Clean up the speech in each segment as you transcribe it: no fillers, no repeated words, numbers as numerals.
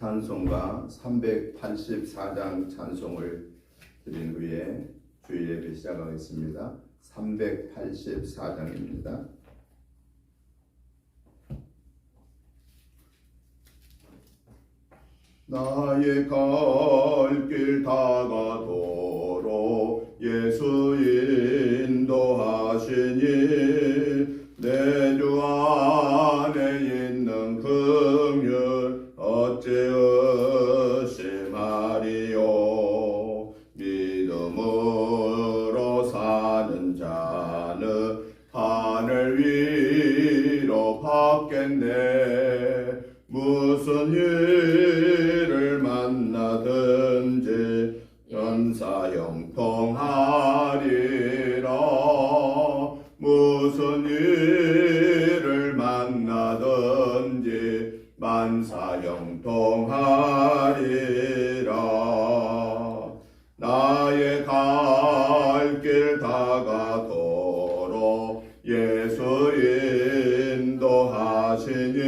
찬송가 384장 찬송을 드린 후에 주일 예배 시작하겠습니다. 384장입니다. 나의 갈 길 다가도록 예수 인도하시니 내 주 안에 있는 긍휼 어찌 의심하리요. 믿음으로 사는 자는 하늘 위로 받겠네. 무슨 일을 만나든지 연사형통하리라. 무슨 일을 만나든지 만사형통하리라. 나의 갈 길 다가도록 예수 인도하시니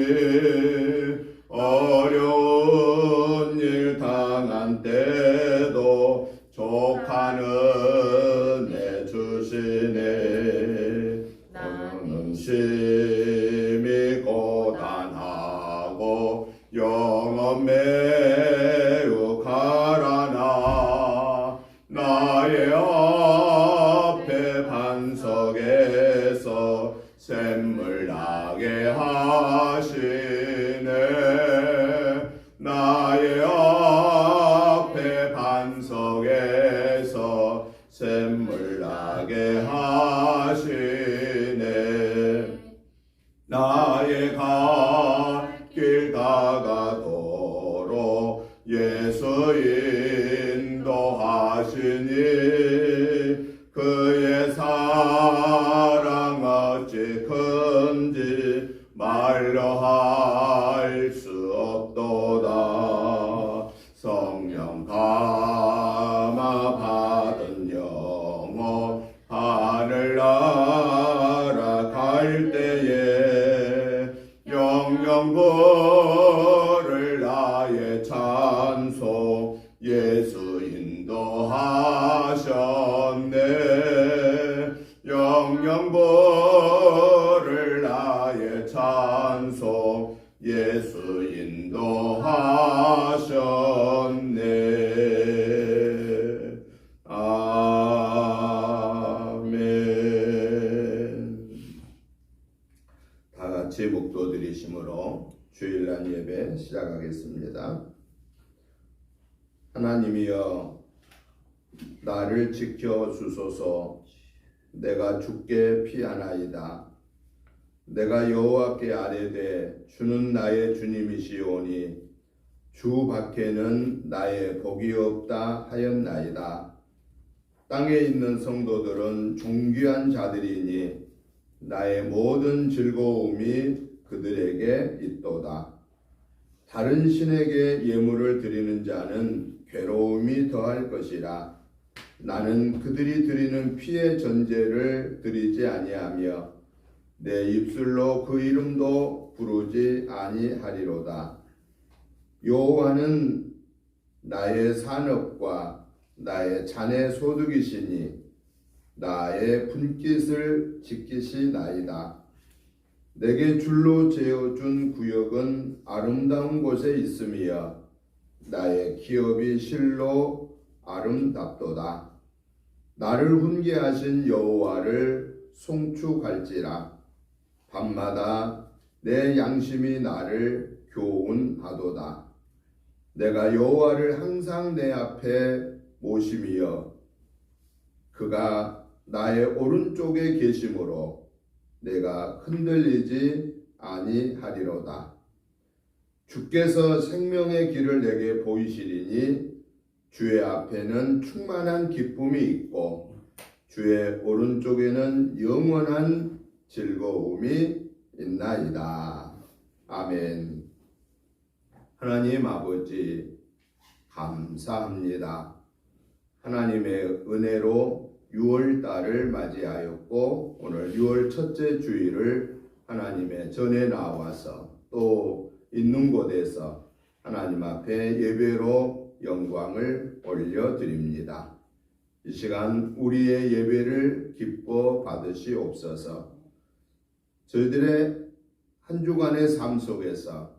어려운 일 당한 때도 족하는 애 주시네. 나는 심히 고단하고 영혼 매우 가라나 나의 앞에 반석에서 샘물 나게 하시네. 나의 앞에 반석에서 샘물 나게 하시네. 나의 갈 길 다가도록 예수 인도하시니 그의 사랑 어찌 큰지 말로 할 수 없도다. 성령 감화 받은 영혼 하늘 날아갈 때에 영영 부를 나의 찬송 예수 인도하셨네. 영영 부를 나의 찬송 예수 인도하셨네. 아멘. 다 같이 목도 드리심으로 주일날 예배 시작하겠습니다. 하나님이여 나를 지켜 주소서. 내가 주께 피하나이다. 내가 여호와께 아뢰되 주는 나의 주님이시오니 주 밖에는 나의 복이 없다 하였나이다. 땅에 있는 성도들은 존귀한 자들이니 나의 모든 즐거움이 그들에게 있도다. 다른 신에게 예물을 드리는 자는 괴로움이 더할 것이라. 나는 그들이 드리는 피의 전제를 드리지 아니하며 내 입술로 그 이름도 부르지 아니하리로다. 여호와는 나의 산업과 나의 자네 소득이시니 나의 분깃을 지키시나이다. 내게 줄로 재어준 구역은 아름다운 곳에 있으며 나의 기업이 실로 아름답도다. 나를 훈계하신 여호와를 송축할지라. 밤마다 내 양심이 나를 교훈하도다. 내가 여호와를 항상 내 앞에 모심이여 그가 나의 오른쪽에 계심으로 내가 흔들리지 아니하리로다. 주께서 생명의 길을 내게 보이시리니 주의 앞에는 충만한 기쁨이 있고 주의 오른쪽에는 영원한 즐거움이 있나이다. 아멘. 하나님 아버지 감사합니다. 하나님의 은혜로 6월달을 맞이하였고 오늘 6월 첫째 주일을 하나님의 전에 나와서 또 있는 곳에서 하나님 앞에 예배로 영광을 올려드립니다. 이 시간 우리의 예배를 기뻐 받으시옵소서. 저희들의 한 주간의 삶 속에서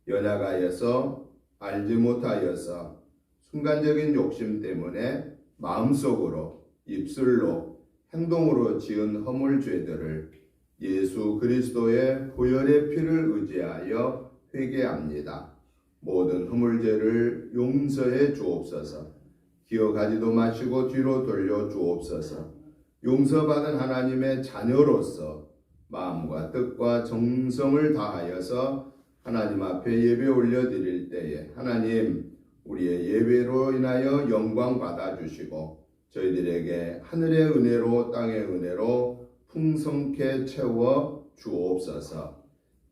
연약하여서 알지 못하여서 순간적인 욕심 때문에 마음속으로 입술로 행동으로 지은 허물 죄들을 예수 그리스도의 보혈의 피를 의지하여 회개합니다. 모든 허물죄를 용서해 주옵소서. 기억하지도 마시고 뒤로 돌려 주옵소서. 용서받은 하나님의 자녀로서 마음과 뜻과 정성을 다하여서 하나님 앞에 예배 올려드릴 때에 하나님 우리의 예배로 인하여 영광 받아주시고 저희들에게 하늘의 은혜로 땅의 은혜로 풍성케 채워 주옵소서.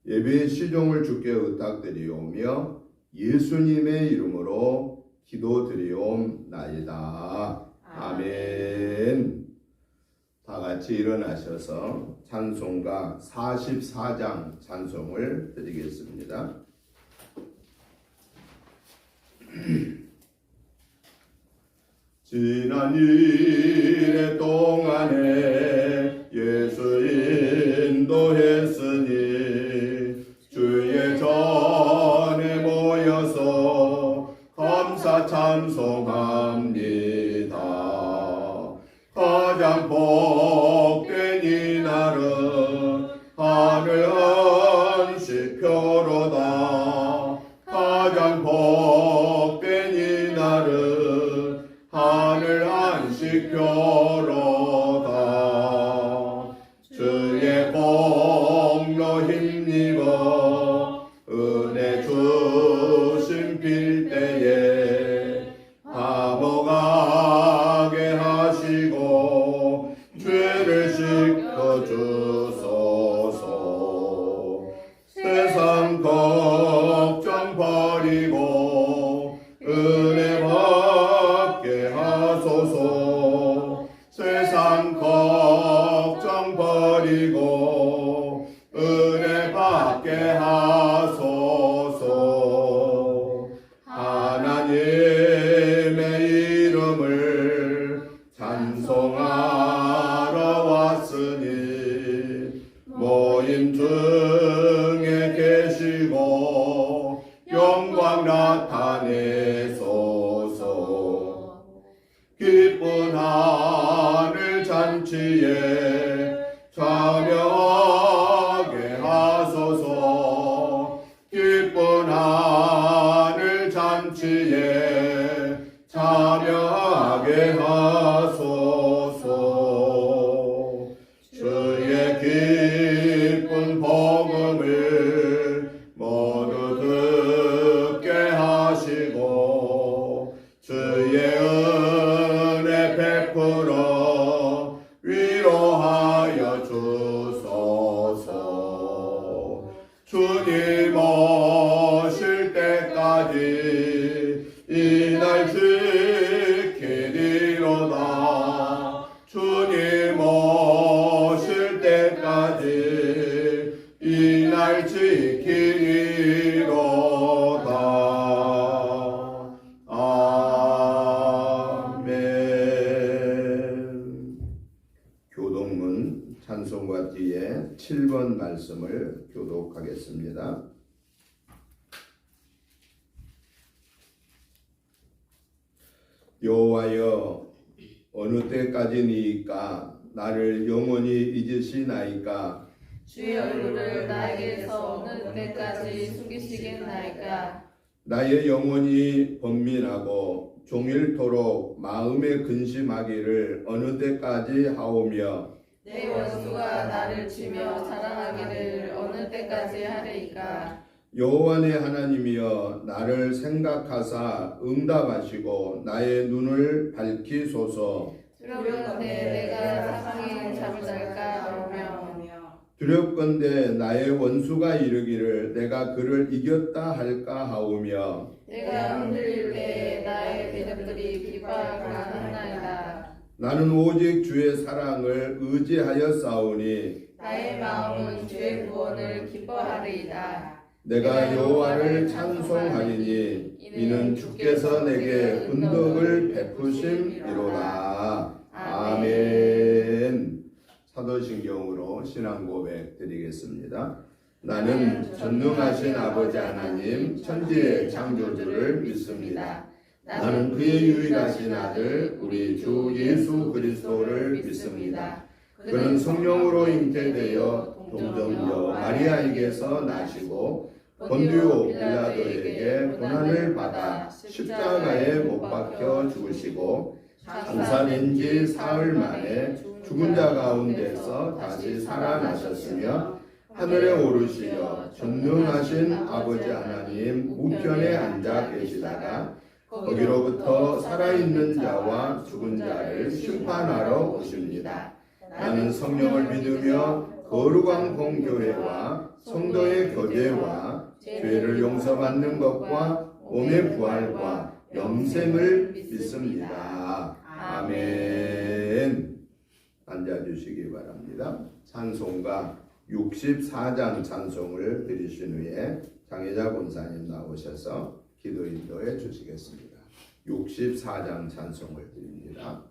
예배의 시종을 주께 의탁드리오며 예수님의 이름으로 기도드리옵나이다. 아멘. 다 같이 일어나셔서 찬송가 44장 찬송을 드리겠습니다. 지난 일의 동안에 예수 인도했으니 주의 전에 모여서 감사 찬송합니다. 가장 복된 이날은 하늘 안식표로다. 가장 복된 이날은 하늘 안식표로다. 주의 공로 힘입어 은혜 주심 빌 때에 감옥하게 하시고 죄를 씻어 주소서. 세상 걱정 버리고 은혜 받게 하소서. 세상 걱정 버리고 은혜 받게 하소서. 하나님의 이름을 찬송하러 왔으니 모임 중에 계시고 영광 나타내소서. 기쁜 하늘 잔치에 참여하게 하소서. 기쁜 하늘 잔치에 참여하게 하소서. 주의 기쁜 복음을 모두 듣게 하시고 주의 은혜 베풀어 위로하여 주소서. 주님 오실 때까지 이날 지키리로다. 주님 오실 때까지 이날 지키리로다. 아멘. 교독문 찬송가 뒤에 7번 말씀을 교독하겠습니다. 여호와여 어느 때까지니이까 나를 영원히 잊으시나이까. 주의 얼굴을 나에게서 어느 때까지 숨기시겠나이까. 나의 영혼이 번민하고 종일토록 마음에 근심하기를 어느 때까지 하오며 내 원수가 나를 치며 자랑하기를 어느 때까지 하리이까. 여호와 내 하나님이여 나를 생각하사 응답하시고 나의 눈을 밝히소서. 두렵건대 내가 사망에 잠을 잘까 하오며 두렵건대 나의 원수가 이르기를 내가 그를 이겼다 할까 하오며 내가 흔들릴 때 나의 대적들이 기뻐할까 하나이다. 나는 오직 주의 사랑을 의지하여 싸우니 나의 마음은 주의 구원을 기뻐하리이다. 내가 여호와를 찬송하리니 이는 주께서 내게 은덕을 베푸심이로다. 아멘. 사도신경으로 신앙 고백 드리겠습니다. 나는 전능하신 아버지 하나님 천지의 창조주를 믿습니다. 나는 그의 유일하신 아들 우리 주 예수 그리스도를 믿습니다. 그는 성령으로 잉태되어 동정녀 마리아에게서 나시고 본디오 빌라도에게 고난을 받아 십자가에 못 박혀 죽으시고 장사된 지 사흘 만에 죽은 자 가운데서 다시 살아나셨으며 하늘에 오르시어 전능하신 아버지 하나님 우편에 앉아 계시다가 거기로부터 살아있는 자와 죽은 자를 심판하러 오십니다. 나는 성령을 믿으며 거룩한 공교회와 성도의 교제와 죄를 용서받는 것과 몸의 부활과 영생을 믿습니다. 아멘. 앉아주시기 바랍니다. 찬송가 64장 찬송을 드리신 후에 장혜자 권사님 나오셔서 기도 인도해 주시겠습니다. 64장 찬송을 드립니다.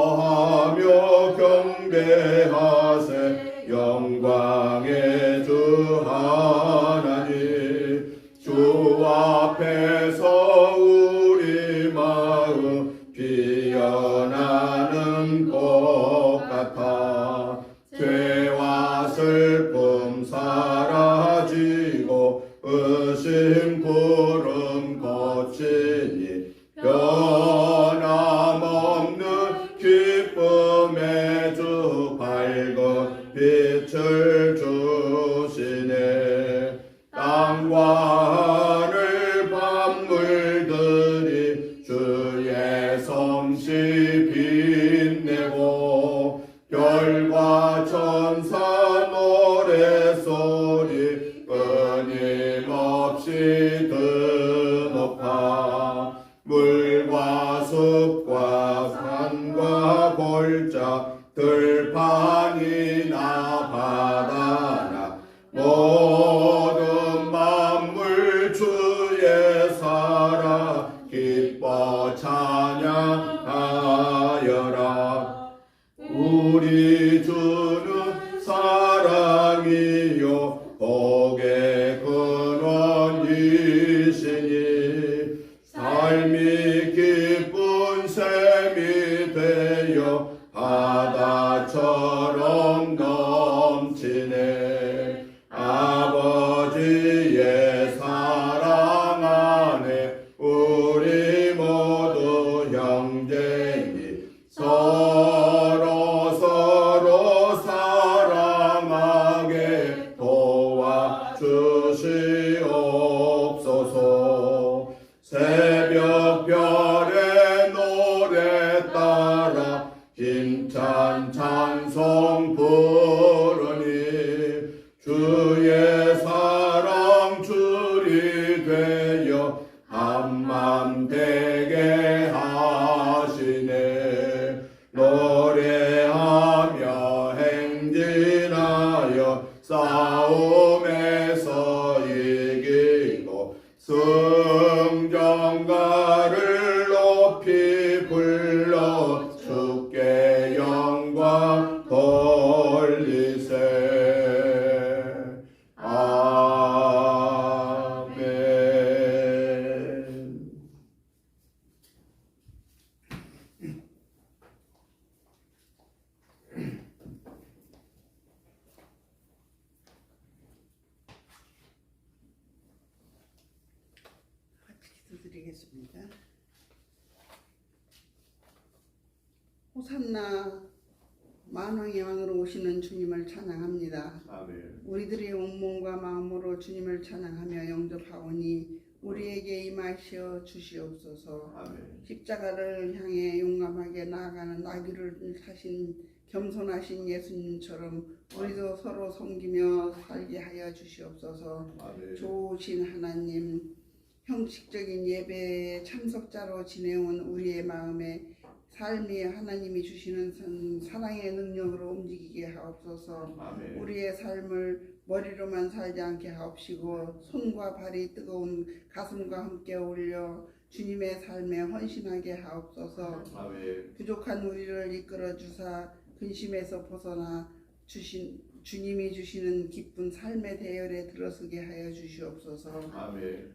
기뻐하며 경배하세 영광의 주 하나님 주 앞에서 우리 마음 피어나는 것 같아 죄와 슬픔 사라지고 의심 구름 거치니 변함없는 기쁨의 주 밝은 빛을 주시네 땅과 하늘 밤물들이 주의 솜씨 빛내고 별과 천사 노래소리 끊임없이 드높아 물과 숲과 산과 골짜 들판이나 바다나 모든 만물 주의 사랑 기뻐 찬양하여라. 우리 주는 사랑이요 복의 근원이시니 삶이 기쁜 샘이 되어 바다처럼 넘치네 아버지의 사랑 안에 우리 모두 형제니 서로 사랑하게 도와주시옵소서. 새벽별의 노래 따라 힘찬 찬송 부르니 주의 사랑 줄이 되어 한맘 되게 하시네. 노래하며 행진하여 싸움에서 이기고 승전가를 높이 불러 주께 영광 돌리세. 아멘. 기도드리겠습니다. 호산나 만왕의 왕으로 오시는 주님을 찬양합니다. 아멘. 우리들의 온몸과 마음으로 주님을 찬양하며 영접하오니 우리에게 임하시어 주시옵소서. 아멘. 십자가를 향해 용감하게 나아가는 나귀를 타신 겸손하신 예수님처럼 우리도 서로 섬기며 살게 하여 주시옵소서. 아멘. 좋으신 하나님, 형식적인 예배에 참석자로 지내온 우리의 마음에 삶이 하나님이 주시는 사랑의 능력으로 움직이게 하옵소서. 아멘. 우리의 삶을 머리로만 살지 않게 하옵시고 손과 발이 뜨거운 가슴과 함께 어울려 주님의 삶에 헌신하게 하옵소서. 아멘. 부족한 우리를 이끌어 주사 근심에서 벗어나 주님이 주시는 기쁜 삶의 대열에 들어서게 하여 주시옵소서. 아멘.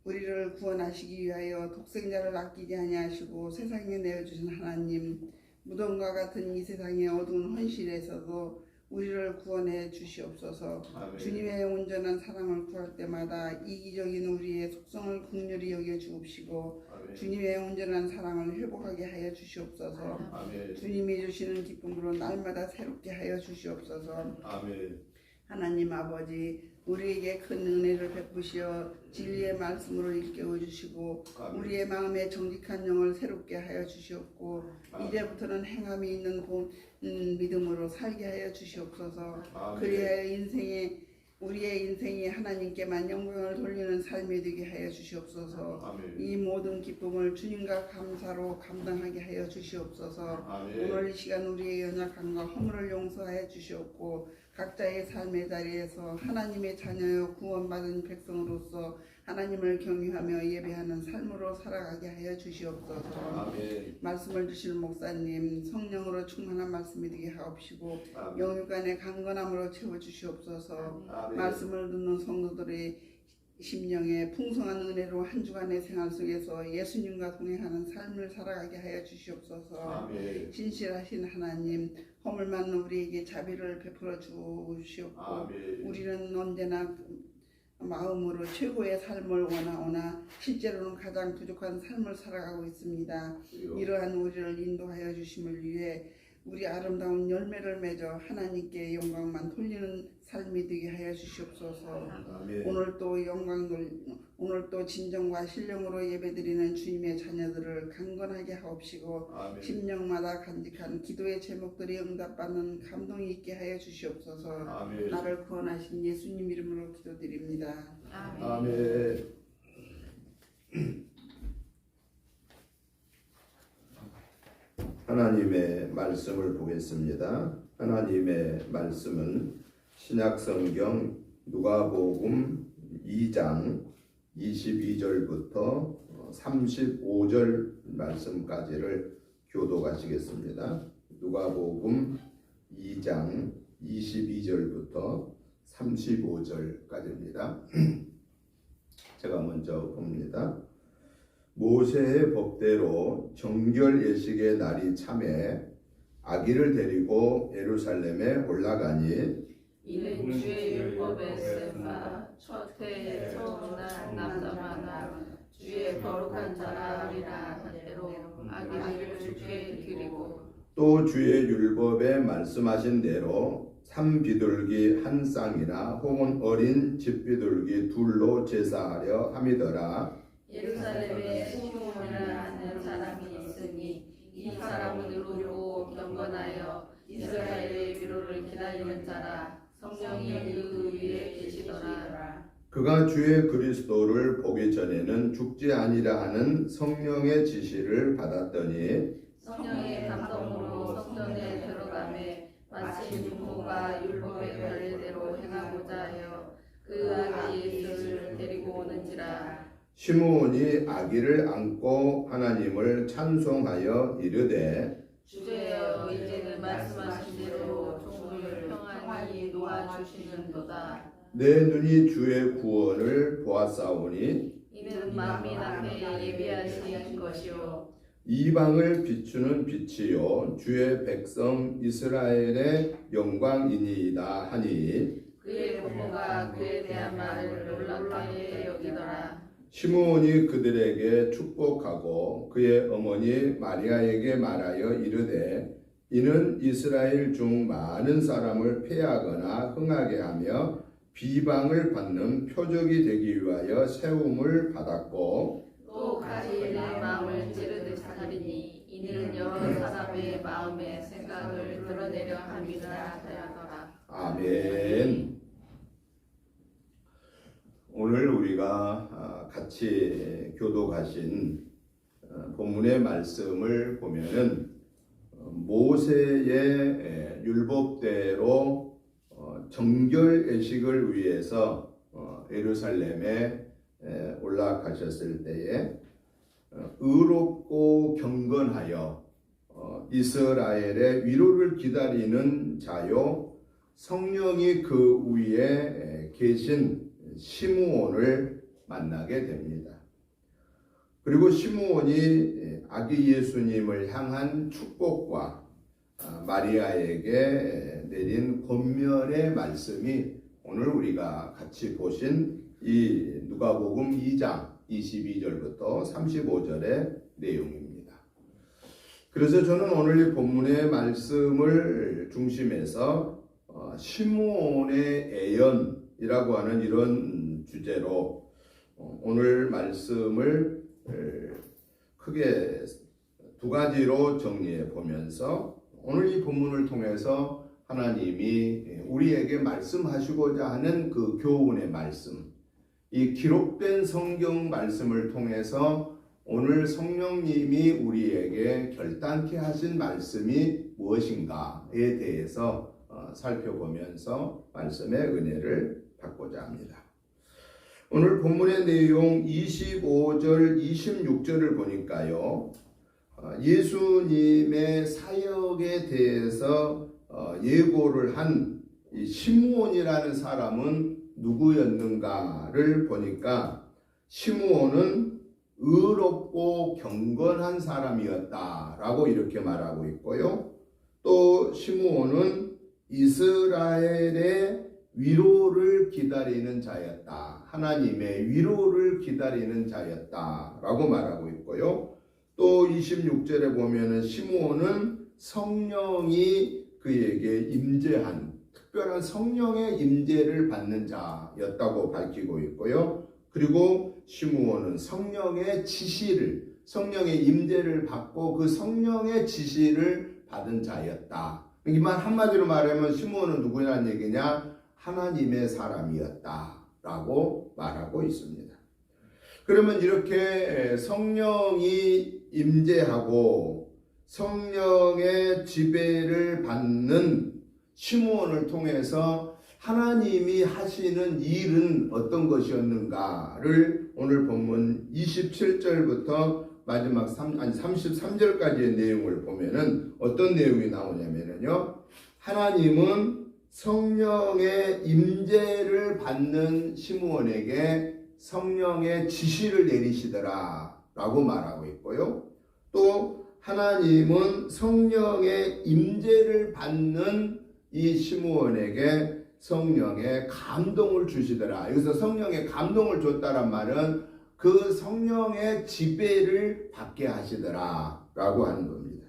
우리를 구원하시기 위하여 독생자를 아끼지 아니하시고 세상에 내어주신 하나님, 무덤과 같은 이 세상의 어두운 현실에서도 우리를 구원해 주시옵소서. 아멘. 주님의 온전한 사랑을 구할 때마다 이기적인 우리의 속성을 긍휼히 여겨 주옵시고 아멘. 주님의 온전한 사랑을 회복하게 하여 주시옵소서. 아멘. 주님이 주시는 기쁨으로 날마다 새롭게 하여 주시옵소서. 아멘. 하나님 아버지, 우리에게 큰 은혜를 베푸시어 진리의 말씀으로 일깨워 주시고 아멘. 우리의 마음에 정직한 영을 새롭게 하여 주시옵고 아멘. 이제부터는 행함이 있는 믿음으로 살게 하여 주시옵소서. 아멘. 그리하여 우리의 인생이 하나님께만 영광을 돌리는 삶이 되게 하여 주시옵소서. 아멘. 이 모든 기쁨을 주님과 감사로 감당하게 하여 주시옵소서. 아멘. 오늘 이 시간 우리의 연약함과 허물을 용서하여 주시옵고 각자의 삶의 자리에서 하나님의 자녀여 구원받은 백성으로서 하나님을 경유하며 예배하는 삶으로 살아가게 하여 주시옵소서. 아멘. 말씀을 주실 목사님 성령으로 충만한 말씀이 되게 하옵시고 아멘. 영육간의 강건함으로 채워주시옵소서. 아멘. 말씀을 듣는 성도들의 심령에 풍성한 은혜로 한 주간의 생활 속에서 예수님과 동행하는 삶을 살아가게 하여 주시옵소서. 아멘. 신실하신 하나님, 허물 많은 우리에게 자비를 베풀어 주시옵고 아멘. 우리는 언제나 마음으로 최고의 삶을 원하오나 실제로는 가장 부족한 삶을 살아가고 있습니다. 이러한 우리를 인도하여 주심을 위해 우리 아름다운 열매를 맺어 하나님께 영광만 돌리는 삶이 되게 하여 주시옵소서. 아멘. 오늘 또 진정과 신령으로 예배드리는 주님의 자녀들을 강건하게 하옵시고 아멘. 심령마다 간직한 기도의 제목들이 응답받는 감동이 있게 하여 주시옵소서. 아멘. 나를 구원하신 예수님 이름으로 기도드립니다. 아멘. 아멘. 하나님의 말씀을 보겠습니다. 하나님의 말씀은 신약성경 누가복음 2장 22절부터 35절 말씀까지를 교독하시겠습니다. 누가복음 2장 22절부터 35절까지입니다. 제가 먼저 봅니다. 모세의 법대로 정결 예식의 날이 참에 아기를 데리고 예루살렘에 올라가니 이는 주의 율법에 쓴바 첫해 처음 난 남자마다 주의 거룩한 자라 하리라 한대로 아기를 주께 드리고 또 주의 율법에 말씀하신 대로 삼비둘기 한 쌍이나 혹은 어린 집비둘기 둘로 제사하려 함이더라. 예루살렘에 시므온이라 하는 사람이 있으니 이 사람은 의롭고 경건하여 이스라엘의 위로를 기다리는 자라. 성령이 그 위에 계시더라. 그가 주의 그리스도를 보기 전에는 죽지 아니라 하는 성령의 지시를 받았더니 성령의 감동으로 성전에 들어가매 마치 부모가 율법의 관례대로 행하고자 하여 그 아기 예수를 데리고 오는지라. 시므온이 아기를 안고 하나님을 찬송하여 이르되 주제여 이제는 말씀하신 대로 종을 평안히 놓아주시는도다. 내 눈이 주의 구원을 보았사오니 이는 만민 앞에 예비하신 것이요 이방을 비추는 빛이요 주의 백성 이스라엘의 영광이니이다 하니 그의 부모가 그에 대한 말을 놀랍게 여기더라. 시므온이 그들에게 축복하고 그의 어머니 마리아에게 말하여 이르되 이는 이스라엘 중 많은 사람을 패하거나 흥하게 하며 비방을 받는 표적이 되기 위하여 세움을 받았고 또 가히 내 마음을 찌르듯 하리니 이는 여러 사람의 마음의 생각을 드러내려 함이라 하더라. 아멘. 오늘 우리가 같이 교독하신 본문의 말씀을 보면은 모세의 율법대로 정결 예식을 위해서 예루살렘에 올라가셨을 때에 의롭고 경건하여 이스라엘의 위로를 기다리는 자요 성령이 그 위에 계신 시므온을 만나게 됩니다. 그리고 시므온이 아기 예수님을 향한 축복과 마리아에게 내린 권면의 말씀이 오늘 우리가 같이 보신 이 누가복음 2장 22절부터 35절의 내용입니다. 그래서 저는 오늘 이 본문의 말씀을 중심해서 시므온의 애연이라고 하는 이런 주제로 오늘 말씀을 크게 두 가지로 정리해 보면서 오늘 이 본문을 통해서 하나님이 우리에게 말씀하시고자 하는 그 교훈의 말씀, 이 기록된 성경 말씀을 통해서 오늘 성령님이 우리에게 결단케 하신 말씀이 무엇인가에 대해서 살펴보면서 말씀의 은혜를 받고자 합니다. 오늘 본문의 내용 25절, 26절을 보니까요. 예수님의 사역에 대해서 예고를 한 이 시므온이라는 사람은 누구였는가를 보니까 시므온은 의롭고 경건한 사람이었다라고 이렇게 말하고 있고요. 또 시므온은 이스라엘의 위로를 기다리는 자였다. 하나님의 위로를 기다리는 자였다라고 말하고 있고요. 또 26절에 보면은 시므온은 성령이 그에게 임재한 특별한 성령의 임재를 받는 자였다고 밝히고 있고요. 그리고 시므온은 성령의 지시를, 성령의 임재를 받고 그 성령의 지시를 받은 자였다. 이 말 한마디로 말하면 시므온은 누구냐는 얘기냐? 하나님의 사람이었다라고 말하고 있습니다. 그러면 이렇게 성령이 임재하고 성령의 지배를 받는 시므온을 통해서 하나님이 하시는 일은 어떤 것이었는가를 오늘 본문 27절부터 마지막 33절까지의 내용을 보면은 어떤 내용이 나오냐면요. 하나님은 성령의 임재를 받는 시므온에게 성령의 지시를 내리시더라 라고 말하고 있고요. 또 하나님은 성령의 임재를 받는 이 시므온에게 성령의 감동을 주시더라. 여기서 성령의 감동을 줬다란 말은 그 성령의 지배를 받게 하시더라 라고 하는 겁니다.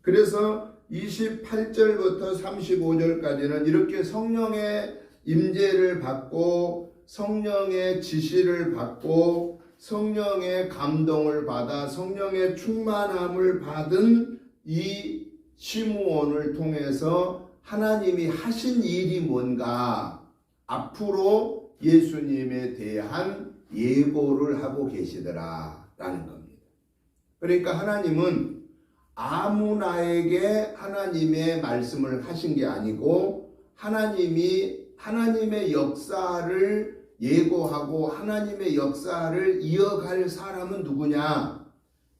그래서 28절부터 35절까지는 이렇게 성령의 임재를 받고 성령의 지시를 받고 성령의 감동을 받아 성령의 충만함을 받은 이 시므온을 통해서 하나님이 하신 일이 뭔가 앞으로 예수님에 대한 예고를 하고 계시더라라는 겁니다. 그러니까 하나님은 아무나에게 하나님의 말씀을 하신 게 아니고 하나님이 하나님의 역사를 예고하고 하나님의 역사를 이어갈 사람은 누구냐?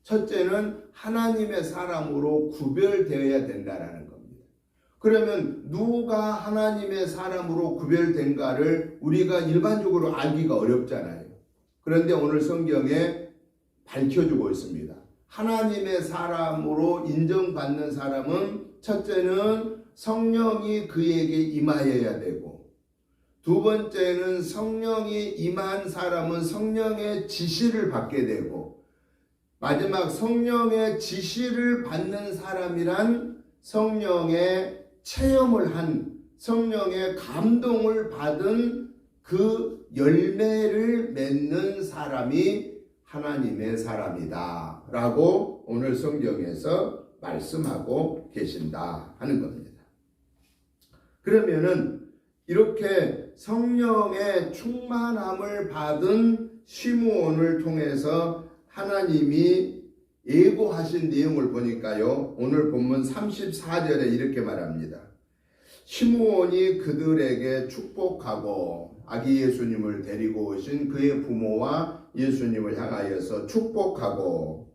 첫째는 하나님의 사람으로 구별되어야 된다라는 겁니다. 그러면 누가 하나님의 사람으로 구별된가를 우리가 일반적으로 알기가 어렵잖아요. 그런데 오늘 성경에 밝혀주고 있습니다. 하나님의 사람으로 인정받는 사람은 첫째는 성령이 그에게 임하여야 되고 두 번째는 성령이 임한 사람은 성령의 지시를 받게 되고 마지막 성령의 지시를 받는 사람이란 성령의 체험을 한 성령의 감동을 받은 그 열매를 맺는 사람이 하나님의 사람이다 라고 오늘 성경에서 말씀하고 계신다 하는 겁니다. 그러면은 이렇게 성령의 충만함을 받은 시므온을 통해서 하나님이 예고하신 내용을 보니까요. 오늘 본문 34절에 이렇게 말합니다. 시므온이 그들에게 축복하고 아기 예수님을 데리고 오신 그의 부모와 예수님을 향하여서 축복하고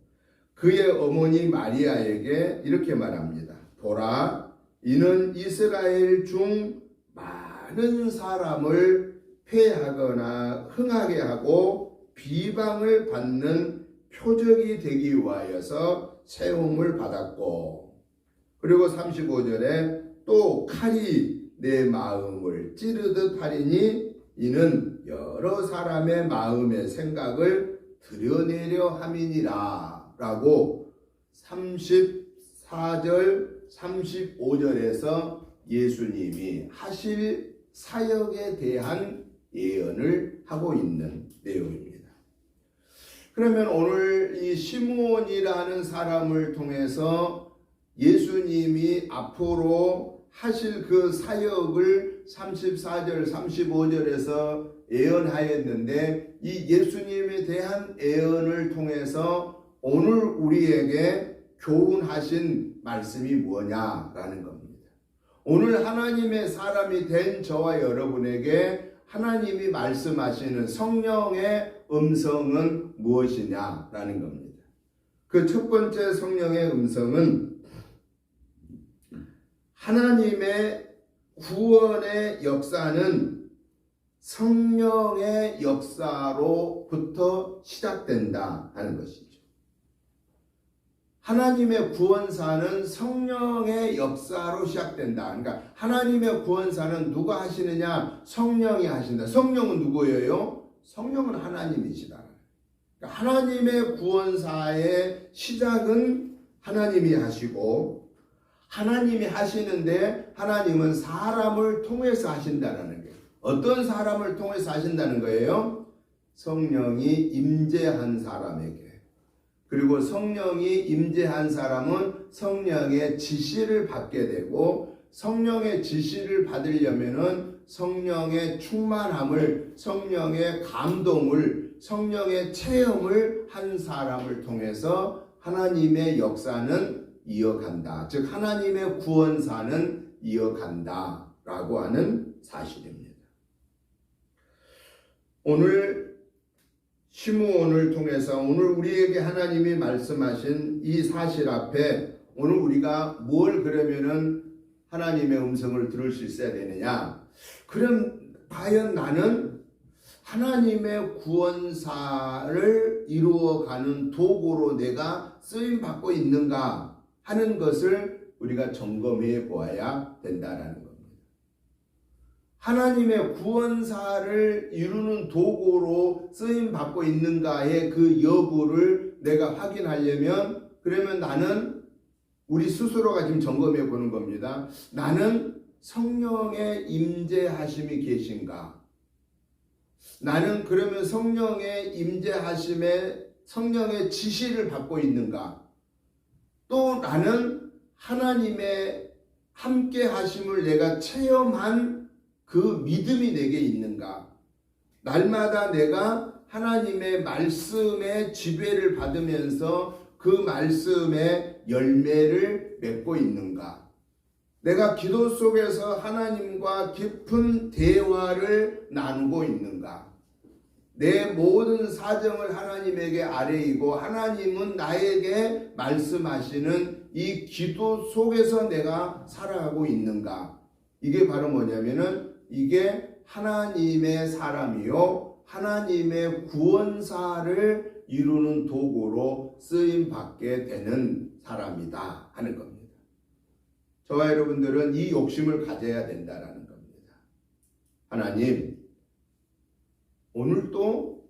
그의 어머니 마리아에게 이렇게 말합니다. 보라, 이는 이스라엘 중 많은 사람을 패하거나 흥하게 하고 비방을 받는 표적이 되기 위하여서 세움을 받았고, 그리고 35절에 또 칼이 내 마음을 찌르듯 하리니 이는 여러 사람의 마음의 생각을 드러내려 함이니라 라고 34절 35절에서 예수님이 하실 사역에 대한 예언을 하고 있는 내용입니다. 그러면 오늘 이 시므온이라는 사람을 통해서 예수님이 앞으로 하실 그 사역을 34절 35절에서 예언하였는데, 이 예수님에 대한 예언을 통해서 오늘 우리에게 교훈하신 말씀이 뭐냐라는 겁니다. 오늘 하나님의 사람이 된 저와 여러분에게 하나님이 말씀하시는 성령의 음성은 무엇이냐라는 겁니다. 그 첫 번째 성령의 음성은 하나님의 구원의 역사는 성령의 역사로부터 시작된다 하는 것이죠. 하나님의 구원사는 성령의 역사로 시작된다. 그러니까 하나님의 구원사는 누가 하시느냐? 성령이 하신다. 성령은 누구예요? 성령은 하나님이시다. 그러니까 하나님의 구원사의 시작은 하나님이 하시고, 하나님이 하시는데 하나님은 사람을 통해서 하신다는 거예요. 어떤 사람을 통해서 하신다는 거예요? 성령이 임재한 사람에게. 그리고 성령이 임재한 사람은 성령의 지시를 받게 되고, 성령의 지시를 받으려면은 성령의 충만함을, 성령의 감동을, 성령의 체험을 한 사람을 통해서 하나님의 역사는 이어간다. 즉 하나님의 구원사는 이어간다 라고 하는 사실입니다. 오늘 시므온을 통해서 오늘 우리에게 하나님이 말씀하신 이 사실 앞에 오늘 우리가 뭘 그러면은 하나님의 음성을 들을 수 있어야 되느냐? 그럼 과연 나는 하나님의 구원사를 이루어가는 도구로 내가 쓰임받고 있는가 하는 것을 우리가 점검해 보아야 된다라는 겁니다. 하나님의 구원사를 이루는 도구로 쓰임받고 있는가의 그 여부를 내가 확인하려면, 그러면 나는 우리 스스로가 지금 점검해 보는 겁니다. 나는 성령의 임재하심이 계신가? 나는 그러면 성령의 임재하심에 성령의 지시를 받고 있는가? 또 나는 하나님의 함께 하심을 내가 체험한 그 믿음이 내게 있는가? 날마다 내가 하나님의 말씀의 지배를 받으면서 그 말씀의 열매를 맺고 있는가? 내가 기도 속에서 하나님과 깊은 대화를 나누고 있는가? 내 모든 사정을 하나님에게 아뢰이고 하나님은 나에게 말씀하시는 이 기도 속에서 내가 살아가고 있는가? 이게 바로 뭐냐면은 이게 하나님의 사람이요 하나님의 구원사를 이루는 도구로 쓰임받게 되는 사람이다 하는 겁니다. 저와 여러분들은 이 욕심을 가져야 된다라는 겁니다. 하나님, 오늘도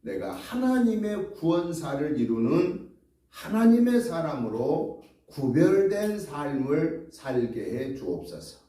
내가 하나님의 구원사를 이루는 하나님의 사람으로 구별된 삶을 살게 해 주옵소서.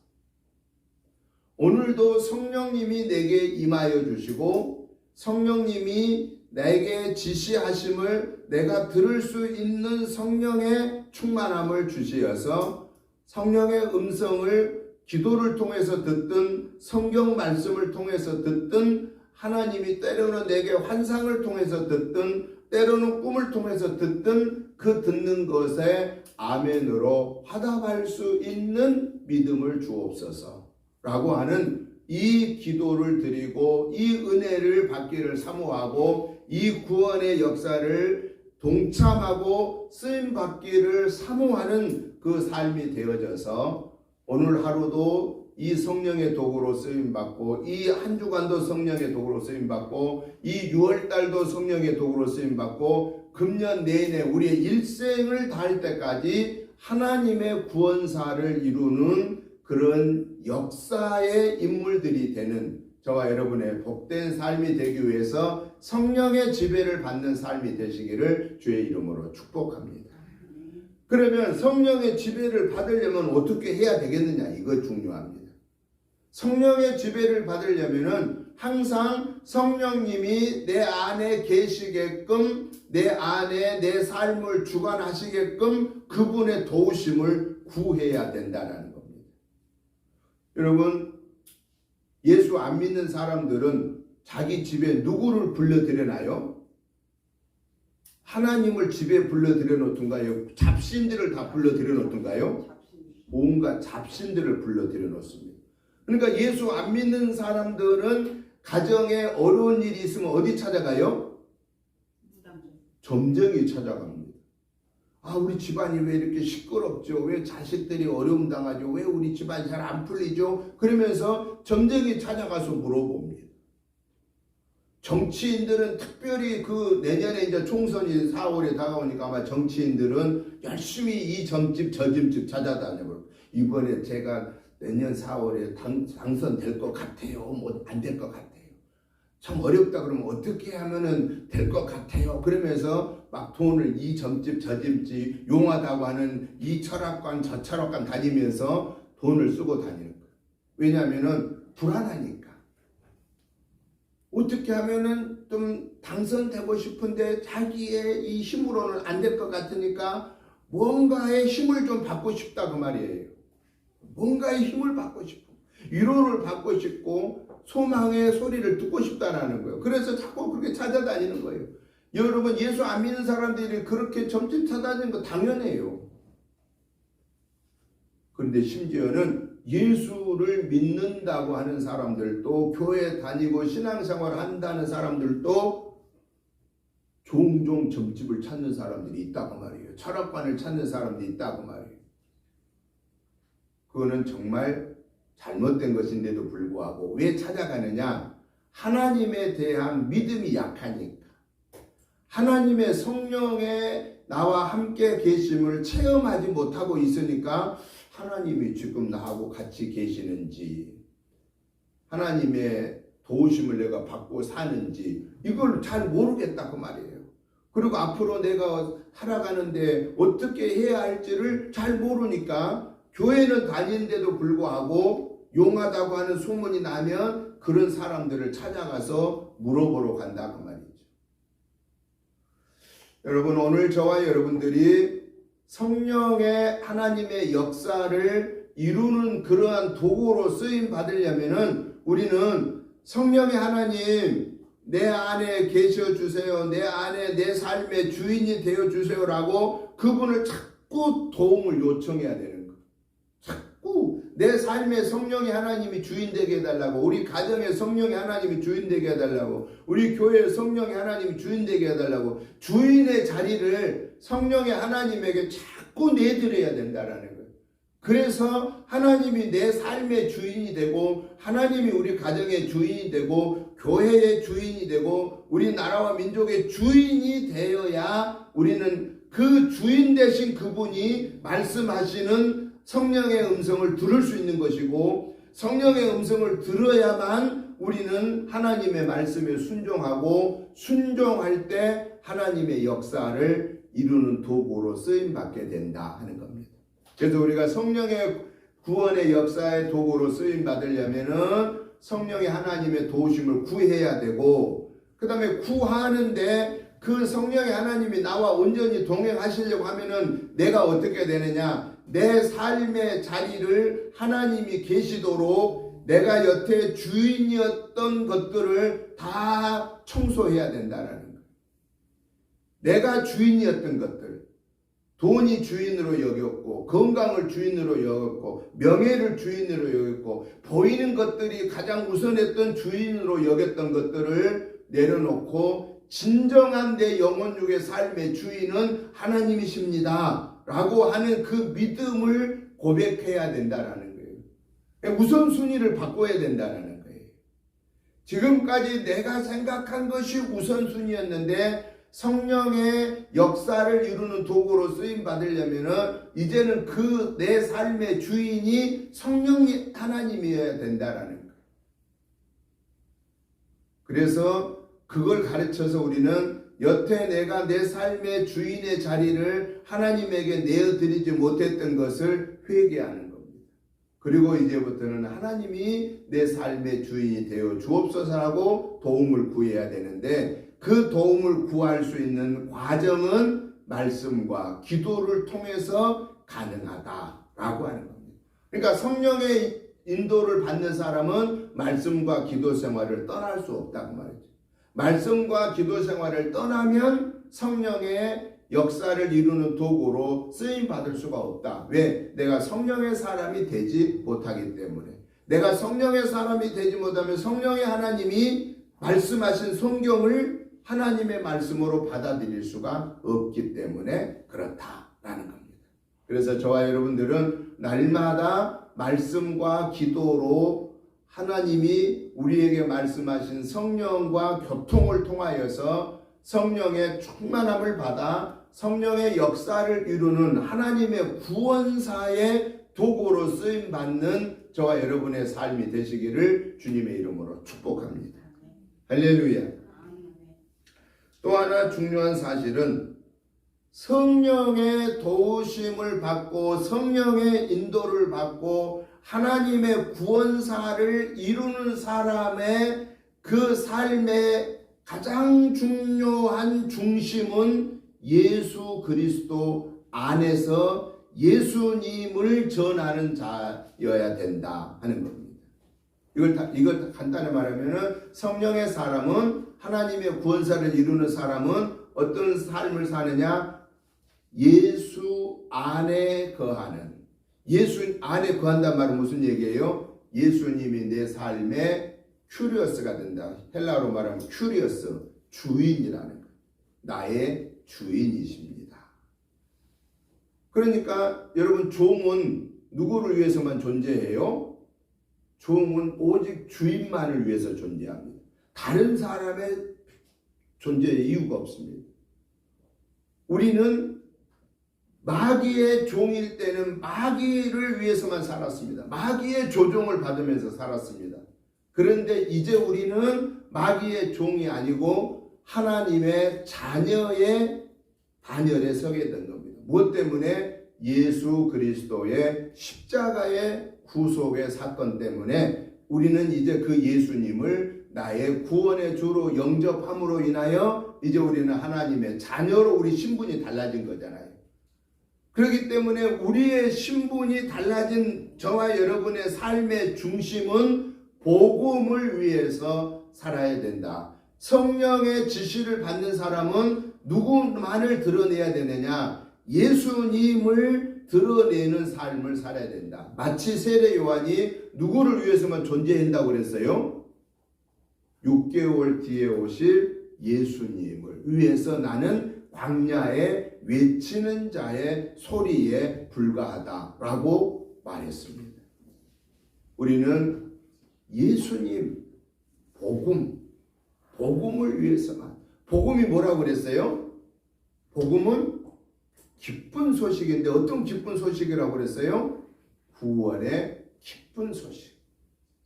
오늘도 성령님이 내게 임하여 주시고 성령님이 내게 지시하심을 내가 들을 수 있는 성령의 충만함을 주시어서 성령의 음성을 기도를 통해서 듣든 성경 말씀을 통해서 듣든 하나님이 때로는 내게 환상을 통해서 듣든 때로는 꿈을 통해서 듣든 그 듣는 것에 아멘으로 화답할 수 있는 믿음을 주옵소서 라고 하는 이 기도를 드리고 이 은혜를 받기를 사모하고 이 구원의 역사를 동참하고 쓰임받기를 사모하는 그 삶이 되어져서 오늘 하루도 이 성령의 도구로 쓰임받고 이 한 주간도 성령의 도구로 쓰임받고 이 6월달도 성령의 도구로 쓰임받고 금년 내내 우리의 일생을 다할 때까지 하나님의 구원사를 이루는 그런 역사의 인물들이 되는 저와 여러분의 복된 삶이 되기 위해서 성령의 지배를 받는 삶이 되시기를 주의 이름으로 축복합니다. 그러면 성령의 지배를 받으려면 어떻게 해야 되겠느냐? 이거 중요합니다. 성령의 지배를 받으려면은 항상 성령님이 내 안에 계시게끔 내 안에 내 삶을 주관하시게끔 그분의 도우심을 구해야 된다는 겁니다. 여러분, 예수 안 믿는 사람들은 자기 집에 누구를 불러들여나요? 하나님을 집에 불러들여 놓던가요? 잡신들을 다 불러들여 놓던가요? 온갖 잡신들을 불러들여 놓습니다. 그러니까 예수 안 믿는 사람들은 가정에 어려운 일이 있으면 어디 찾아가요? 점쟁이 찾아갑니다. 아, 우리 집안이 왜 이렇게 시끄럽죠? 왜 자식들이 어려움 당하죠? 왜 우리 집안이 잘 안 풀리죠? 그러면서 점쟁이 찾아가서 물어봅니다. 정치인들은 특별히 그 내년에 이제 총선이 4월에 다가오니까 아마 정치인들은 열심히 이 점집 저 점집 찾아다녀요. 이번에 제가 내년 4월에 당선될 것 같아요. 뭐 안 될 것 같아요. 참 어렵다 그러면 어떻게 하면은 될 것 같아요. 그러면서 막 돈을 이 점집 저 점집 용하다고 하는 이 철학관 저 철학관 다니면서 돈을 쓰고 다니는 거예요. 왜냐하면은 불안하니까. 어떻게 하면은 좀 당선되고 싶은데 자기의 이 힘으로는 안 될 것 같으니까 뭔가의 힘을 좀 받고 싶다 그 말이에요. 뭔가의 힘을 받고 싶고 위로를 받고 싶고 소망의 소리를 듣고 싶다라는 거예요. 그래서 자꾸 그렇게 찾아다니는 거예요. 여러분, 예수 안 믿는 사람들이 그렇게 점집 찾아다니는 거 당연해요. 그런데 심지어는 예수를 믿는다고 하는 사람들도 교회 다니고 신앙생활 한다는 사람들도 종종 점집을 찾는 사람들이 있다고 말이에요. 철학관을 찾는 사람들이 있다고 말이에요. 그거는 정말 잘못된 것인데도 불구하고 왜 찾아가느냐? 하나님에 대한 믿음이 약하니까. 하나님의 성령의 나와 함께 계심을 체험하지 못하고 있으니까 하나님이 지금 나하고 같이 계시는지 하나님의 도우심을 내가 받고 사는지 이걸 잘 모르겠다 그 말이에요. 그리고 앞으로 내가 살아가는데 어떻게 해야 할지를 잘 모르니까 교회는 다니는데도 불구하고 용하다고 하는 소문이 나면 그런 사람들을 찾아가서 물어보러 간다 그 말이죠. 여러분, 오늘 저와 여러분들이 성령의 하나님의 역사를 이루는 그러한 도구로 쓰임 받으려면은 우리는 성령의 하나님 내 안에 계셔 주세요. 내 안에 내 삶의 주인이 되어 주세요라고 그분을 자꾸 도움을 요청해야 되는 거예요. 자꾸 내 삶의 성령의 하나님이 주인 되게 해달라고, 우리 가정의 성령의 하나님이 주인 되게 해달라고, 우리 교회의 성령의 하나님이 주인 되게 해달라고 주인의 자리를 성령의 하나님에게 자꾸 내드려야 된다라는 거예요. 그래서 하나님이 내 삶의 주인이 되고 하나님이 우리 가정의 주인이 되고 교회의 주인이 되고 우리나라와 민족의 주인이 되어야 우리는 그 주인 되신 그분이 말씀하시는 성령의 음성을 들을 수 있는 것이고, 성령의 음성을 들어야만 우리는 하나님의 말씀에 순종하고 순종할 때 하나님의 역사를 이루는 도구로 쓰임받게 된다 하는 겁니다. 그래서 우리가 성령의 구원의 역사의 도구로 쓰임받으려면은 성령의 하나님의 도우심을 구해야 되고, 그 다음에 구하는데 그 성령의 하나님이 나와 온전히 동행하시려고 하면은 내가 어떻게 되느냐? 내 삶의 자리를 하나님이 계시도록 내가 여태 주인이었던 것들을 다 청소해야 된다는 거예요. 내가 주인이었던 것들, 돈이 주인으로 여겼고, 건강을 주인으로 여겼고, 명예를 주인으로 여겼고, 보이는 것들이 가장 우선했던 주인으로 여겼던 것들을 내려놓고 진정한 내 영혼육의 삶의 주인은 하나님이십니다 라고 하는 그 믿음을 고백해야 된다라는 거예요. 우선순위를 바꿔야 된다는 거예요. 지금까지 내가 생각한 것이 우선순위였는데 성령의 역사를 이루는 도구로 쓰임 받으려면은 이제는 그 내 삶의 주인이 성령이 하나님이어야 된다라는 거예요. 그래서 그걸 가르쳐서 우리는 여태 내가 내 삶의 주인의 자리를 하나님에게 내어드리지 못했던 것을 회개하는 겁니다. 그리고 이제부터는 하나님이 내 삶의 주인이 되어 주옵소서라고 도움을 구해야 되는데 그 도움을 구할 수 있는 과정은 말씀과 기도를 통해서 가능하다라고 하는 겁니다. 그러니까 성령의 인도를 받는 사람은 말씀과 기도 생활을 떠날 수 없다고 말이죠. 말씀과 기도 생활을 떠나면 성령의 역사를 이루는 도구로 쓰임 받을 수가 없다. 왜? 내가 성령의 사람이 되지 못하기 때문에. 내가 성령의 사람이 되지 못하면 성령의 하나님이 말씀하신 성경을 하나님의 말씀으로 받아들일 수가 없기 때문에 그렇다라는 겁니다. 그래서 저와 여러분들은 날마다 말씀과 기도로 하나님이 우리에게 말씀하신 성령과 교통을 통하여서 성령의 충만함을 받아 성령의 역사를 이루는 하나님의 구원사의 도구로 쓰임받는 저와 여러분의 삶이 되시기를 주님의 이름으로 축복합니다. 할렐루야. 또 하나 중요한 사실은 성령의 도우심을 받고 성령의 인도를 받고 하나님의 구원사를 이루는 사람의 그 삶의 가장 중요한 중심은 예수 그리스도 안에서 예수님을 전하는 자여야 된다 하는 겁니다. 이걸 간단히 말하면은 성령의 사람은 하나님의 구원사를 이루는 사람은 어떤 삶을 사느냐? 예수 안에 거하는. 예수 안에 거한단 말은 무슨 얘기예요? 예수님이 내 삶의 큐리어스가 된다. 헬라어로 말하면 큐리어스, 주인이라는 거예요. 나의 주인이십니다. 그러니까 여러분 종은 누구를 위해서만 존재해요? 종은 오직 주인만을 위해서 존재합니다. 다른 사람의 존재의 이유가 없습니다. 우리는 마귀의 종일 때는 마귀를 위해서만 살았습니다. 마귀의 조종을 받으면서 살았습니다. 그런데 이제 우리는 마귀의 종이 아니고 하나님의 자녀의 반열에 서게 된 겁니다. 무엇 때문에? 예수 그리스도의 십자가의 구속의 사건 때문에 우리는 이제 그 예수님을 나의 구원의 주로 영접함으로 인하여 이제 우리는 하나님의 자녀로 우리 신분이 달라진 거잖아요. 그렇기 때문에 우리의 신분이 달라진 저와 여러분의 삶의 중심은 복음을 위해서 살아야 된다. 성령의 지시를 받는 사람은 누구만을 드러내야 되느냐? 예수님을 드러내는 삶을 살아야 된다. 마치 세례 요한이 누구를 위해서만 존재한다고 그랬어요? 6개월 뒤에 오실 예수님을 위해서 나는 광야에 외치는 자의 소리에 불과하다라고 말했습니다. 우리는 예수님, 복음을 위해서만. 복음이 뭐라고 그랬어요? 복음은 기쁜 소식인데 어떤 기쁜 소식이라고 그랬어요? 구원의 기쁜 소식.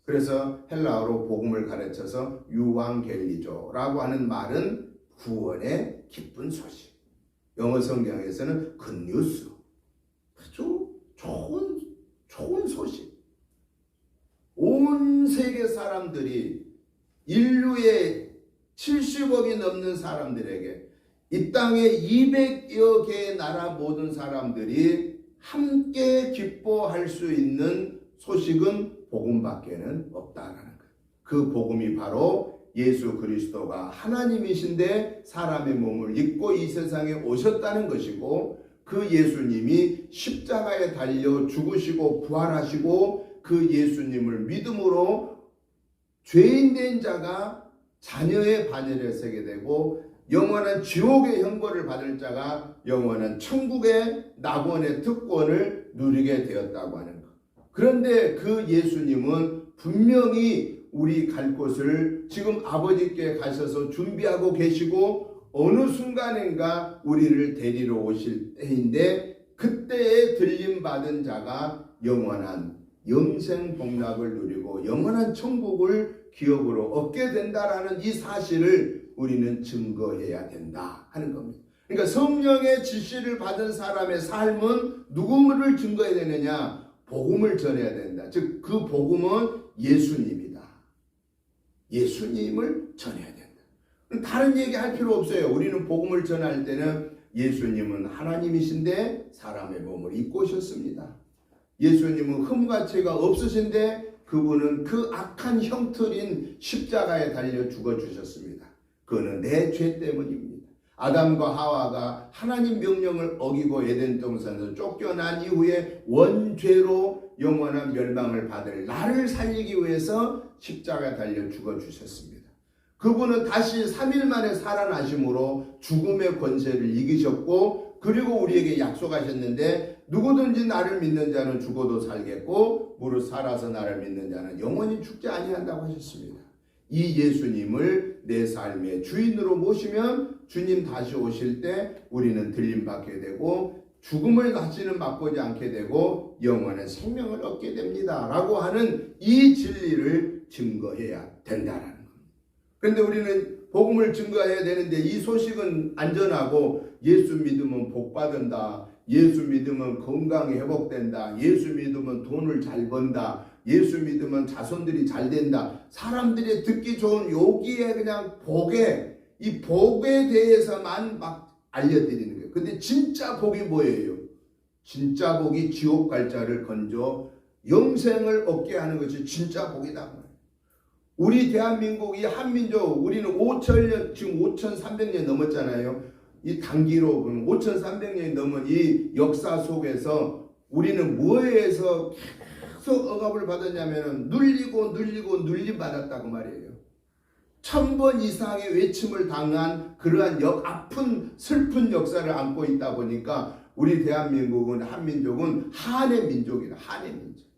그래서 헬라어로 복음을 가르쳐서 유앙겔리조라고 하는 말은 구원의 기쁜 소식. 영어 성경에서는 굿뉴스. 아주 좋은 소식. 온 세계 사람들이 인류의 70억이 넘는 사람들에게 이 땅에 200여 개의 나라 모든 사람들이 함께 기뻐할 수 있는 소식은 복음밖에는 없다라는 거예요. 그 복음이 바로 예수 그리스도가 하나님이신데 사람의 몸을 입고 이 세상에 오셨다는 것이고, 그 예수님이 십자가에 달려 죽으시고 부활하시고, 그 예수님을 믿음으로 죄인 된 자가 자녀의 반열에 서게 되고, 영원한 지옥의 형벌을 받을 자가 영원한 천국의 낙원의 특권을 누리게 되었다고 하는 것. 그런데 그 예수님은 분명히 우리 갈 곳을 지금 아버지께 가셔서 준비하고 계시고, 어느 순간인가 우리를 데리러 오실 때인데, 그때에 들림받은 자가 영원한 영생 복락을 누리고 영원한 천국을 기업으로 얻게 된다라는 이 사실을 우리는 증거해야 된다 하는 겁니다. 그러니까 성령의 지시를 받은 사람의 삶은 누구를 증거해야 되느냐? 복음을 전해야 된다. 즉 그 복음은 예수님이다. 예수님을 전해야 된다. 다른 얘기 할 필요 없어요. 우리는 복음을 전할 때는 예수님은 하나님이신데 사람의 몸을 입고 오셨습니다. 예수님은 흠가치가 없으신데 그분은 그 악한 형틀인 십자가에 달려 죽어주셨습니다. 그거는 내 죄 때문입니다. 아담과 하와가 하나님 명령을 어기고 에덴 동산에서 쫓겨난 이후에 원죄로 영원한 멸망을 받을 나를 살리기 위해서 십자가에 달려 죽어주셨습니다. 그분은 다시 3일 만에 살아나심으로 죽음의 권세를 이기셨고, 그리고 우리에게 약속하셨는데 누구든지 나를 믿는 자는 죽어도 살겠고 무릇 살아서 나를 믿는 자는 영원히 죽지 아니한다고 하셨습니다. 이 예수님을 내 삶의 주인으로 모시면 주님 다시 오실 때 우리는 들림받게 되고 죽음을 다시는 맛보지 않게 되고 영원한 생명을 얻게 됩니다 라고 하는 이 진리를 증거해야 된다는 겁니다. 그런데 우리는 복음을 증거해야 되는데 이 소식은 안전하고, 예수 믿으면 복 받는다, 예수 믿으면 건강이 회복된다, 예수 믿으면 돈을 잘 번다, 예수 믿으면 자손들이 잘 된다, 사람들이 듣기 좋은 여기에 그냥 복에, 이 복에 대해서만 막 알려드리는 거예요. 근데 진짜 복이 뭐예요? 진짜 복이 지옥 갈 자를 건져 영생을 얻게 하는 것이 진짜 복이다. 우리 대한민국, 이 한민족, 우리는 5,000년, 지금 5,300년 넘었잖아요. 이 단기로 5,300년이 넘은 이 역사 속에서 우리는 뭐에서 계속 억압을 받았냐면 눌리고 눌림받았다고 말이에요. 1000번 이상의 외침을 당한 그러한 아픈 슬픈 역사를 안고 있다 보니까 우리 대한민국은, 한민족은 한의 민족이다. 한의 민족.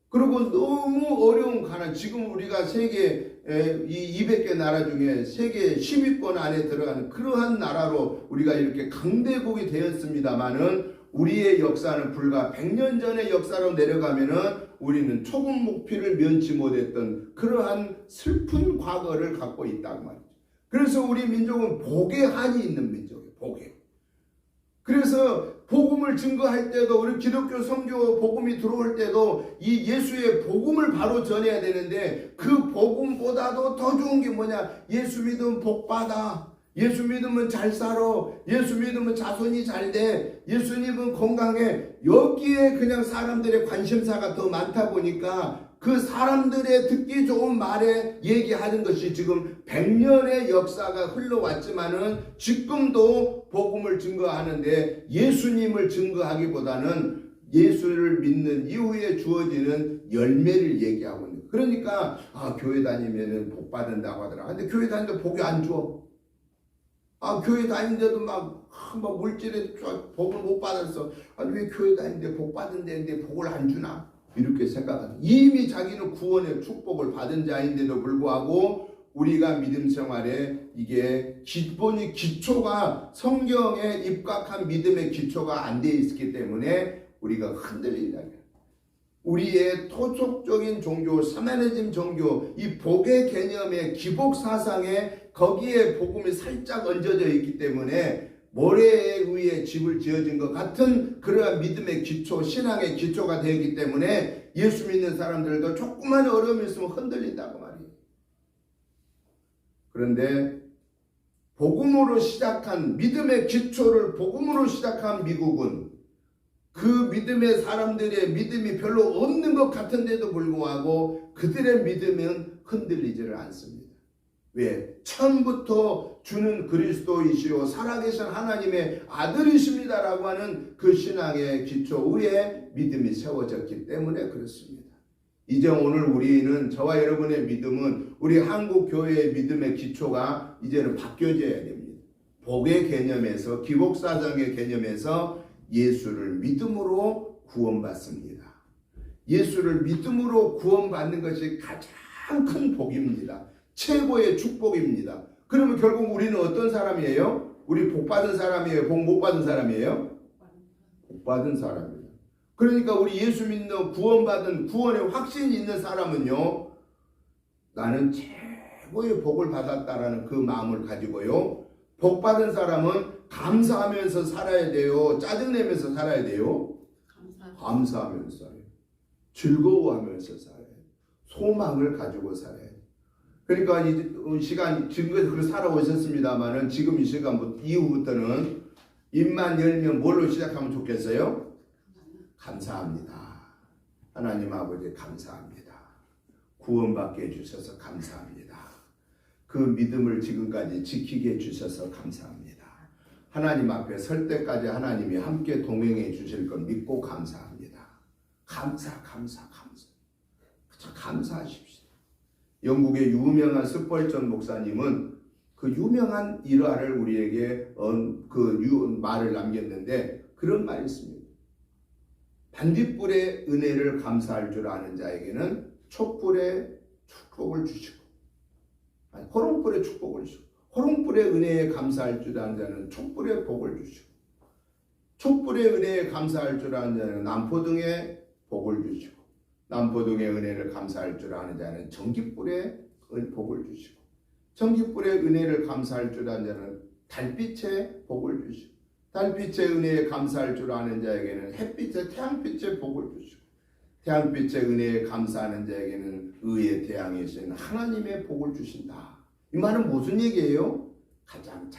그리고 너무 어려운 가난, 지금 우리가 세계 이 200개 나라 중에 세계 10위권 안에 들어가는 그러한 나라로 우리가 이렇게 강대국이 되었습니다마는, 우리의 역사는 불과 100년 전의 역사로 내려가면은 우리는 초국 목표를 면치 못했던 그러한 슬픈 과거를 갖고 있다고 말이죠. 그래서 우리 민족은 복의 한이 있는 민족이에요. 복에. 그래서 복음을 증거할 때도, 우리 기독교 선교 복음이 들어올 때도 이 예수의 복음을 바로 전해야 되는데, 그 복음보다도 더 좋은 게 뭐냐? 예수 믿으면 복 받아, 예수 믿으면 잘 살아, 예수 믿으면 자손이 잘 돼, 예수 믿으면 건강해. 여기에 그냥 사람들의 관심사가 더 많다 보니까 그 사람들의 듣기 좋은 말에 얘기하는 것이 지금 100년의 역사가 흘러왔지만은 지금도 복음을 증거하는데, 예수님을 증거하기보다는 예수를 믿는 이후에 주어지는 열매를 얘기하고 있는. 그러니까 교회 다니면은 복 받는다고 하더라. 근데 교회 다니는데 복이 안 줘. 교회 다니는데도 막 물질에 복을 못 받았어. 왜 교회 다니는데 복 받는데 복을 안 주나? 이렇게 생각하는. 이미 자기는 구원의 축복을 받은 자인데도 불구하고 우리가 믿음 생활에 이게 기초가, 성경에 입각한 믿음의 기초가 안 돼 있기 때문에 우리가 흔들린다. 우리의 토속적인 종교, 샤머니즘 종교, 이 복의 개념의 기복 사상에 거기에 복음이 살짝 얹어져 있기 때문에 모래 위에 집을 지어진 것 같은 그러한 믿음의 기초, 신앙의 기초가 되기 때문에 예수 믿는 사람들도 조그만 어려움이 있으면 흔들린다고 말이에요. 그런데 복음으로 시작한, 믿음의 기초를 복음으로 시작한 미국은 그 믿음의 사람들의 믿음이 별로 없는 것 같은데도 불구하고 그들의 믿음은 흔들리지를 않습니다. 왜? 처음부터 주는 그리스도이시오 살아계신 하나님의 아들이십니다라고 하는 그 신앙의 기초 위에 믿음이 세워졌기 때문에 그렇습니다. 이제 오늘 우리는 저와 여러분의 믿음은 우리 한국 교회의 믿음의 기초가 이제는 바뀌어져야 됩니다. 복의 개념에서 기복사정의 개념에서 예수를 믿음으로 구원받습니다. 예수를 믿음으로 구원받는 것이 가장 큰 복입니다. 최고의 축복입니다. 그러면 결국 우리는 어떤 사람이에요? 우리 복 받은 사람이에요? 복 못 받은 사람이에요? 복 받은 사람이에요. 그러니까 우리 예수 믿는 구원받은 구원의 확신이 있는 사람은요, 나는 최고의 복을 받았다라는 그 마음을 가지고요, 복 받은 사람은 감사하면서 살아야 돼요? 짜증내면서 살아야 돼요? 감사하면서 살아요. 즐거워하면서 살아요. 소망을 가지고 살아요. 그러니까 이 시간 지금까지 그렇게 살아오셨습니다만은 지금 이 시간 이후부터는 입만 열면 뭘로 시작하면 좋겠어요? 감사합니다. 하나님 아버지 감사합니다. 구원받게 해주셔서 감사합니다. 그 믿음을 지금까지 지키게 해주셔서 감사합니다. 하나님 앞에 설 때까지 하나님이 함께 동행해 주실 걸 믿고 감사합니다. 감사. 그저 감사하십시오. 영국의 유명한 스펄전 목사님은 그 유명한 일화를 우리에게 말을 남겼는데 그런 말이 있습니다. 반딧불의 은혜를 감사할 줄 아는 자에게는 촛불의 축복을 주시고, 호롱불의 축복을 주시고, 호롱불의 은혜에 감사할 줄 아는 자는 촛불의 복을 주시고, 촛불의 은혜에 감사할 줄 아는 자는 남포등의 복을 주시고, 남포등의 은혜를 감사할 줄 아는 자는 전깃불의 복을 주시고, 전깃불의 은혜를 감사할 줄 아는 자는 달빛의 복을 주시고, 달빛의 은혜에 감사할 줄 아는 자에게는 햇빛의 태양빛의 복을 주시고, 태양빛의 은혜에 감사하는 자에게는 의의 태양이신 하나님의 복을 주신다. 이 말은 무슨 얘기예요? 가장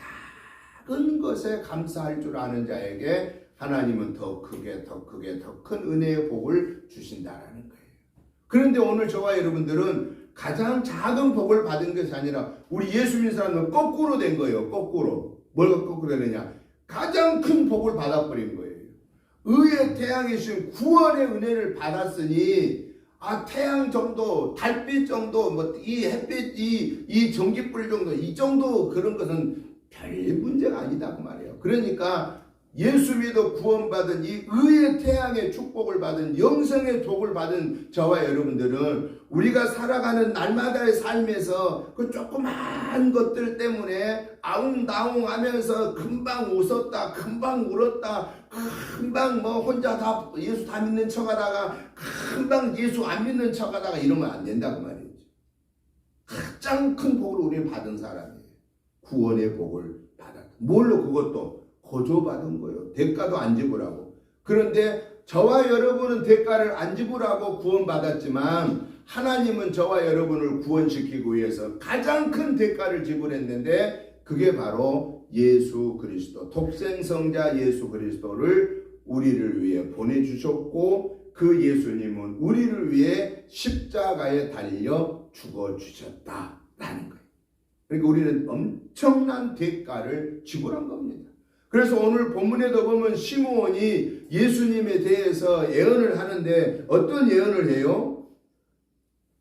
작은 것에 감사할 줄 아는 자에게 하나님은 더 크게 더 큰 은혜의 복을 주신다라는 거예요. 그런데 오늘 저와 여러분들은 가장 작은 복을 받은 것이 아니라 우리 예수 믿는 사람은 거꾸로 된 거예요. 거꾸로. 뭐가 거꾸로 되느냐? 가장 큰 복을 받아버린 거예요. 의의 태양이신 구원의 은혜를 받았으니 태양 정도, 달빛 정도, 이 햇빛, 이 전깃불 정도, 이 정도 그런 것은 별 문제가 아니다 그 말이에요. 그러니까 예수 믿어 구원받은 이 의의 태양의 축복을 받은 영생의 복을 받은 저와 여러분들은 우리가 살아가는 날마다의 삶에서 그 조그만 것들 때문에 아웅다웅 하면서 금방 웃었다, 금방 울었다, 금방 혼자 다 예수 다 믿는 척 하다가 금방 예수 안 믿는 척 하다가 이러면 안 된다고 말이죠. 가장 큰 복을 우리는 받은 사람이에요. 구원의 복을 받았다. 뭘로 그것도? 거저받은 거예요. 대가도 안 지불하고. 그런데 저와 여러분은 대가를 안 지불하고 구원받았지만 하나님은 저와 여러분을 구원시키기 위해서 가장 큰 대가를 지불했는데 그게 바로 예수 그리스도, 독생성자 예수 그리스도를 우리를 위해 보내주셨고 그 예수님은 우리를 위해 십자가에 달려 죽어주셨다라는 거예요. 그러니까 우리는 엄청난 대가를 지불한 겁니다. 그래서 오늘 본문에도 보면 시므온이 예수님에 대해서 예언을 하는데 어떤 예언을 해요?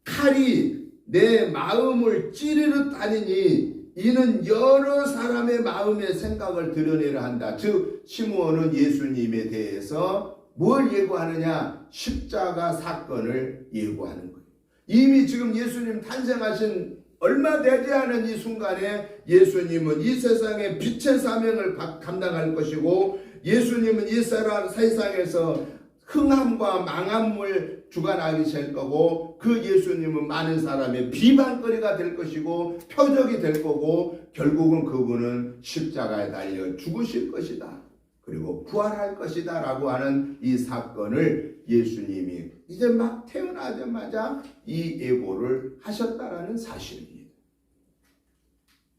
칼이 내 마음을 찌르듯 하니니 이는 여러 사람의 마음의 생각을 드러내려 한다. 즉 시므온은 예수님에 대해서 뭘 예고하느냐? 십자가 사건을 예고하는 거예요. 이미 지금 예수님 탄생하신 얼마 되지 않은 이 순간에 예수님은 이 세상의 빛의 사명을 감당할 것이고 예수님은 이 세상에서 흥함과 망함을 주관하게 될 거고 그 예수님은 많은 사람의 비방거리가 될 것이고 표적이 될 거고 결국은 그분은 십자가에 달려 죽으실 것이다. 그리고 부활할 것이다 라고 하는 이 사건을 예수님이 이제 막 태어나자마자 이 예고를 하셨다라는 사실입니다.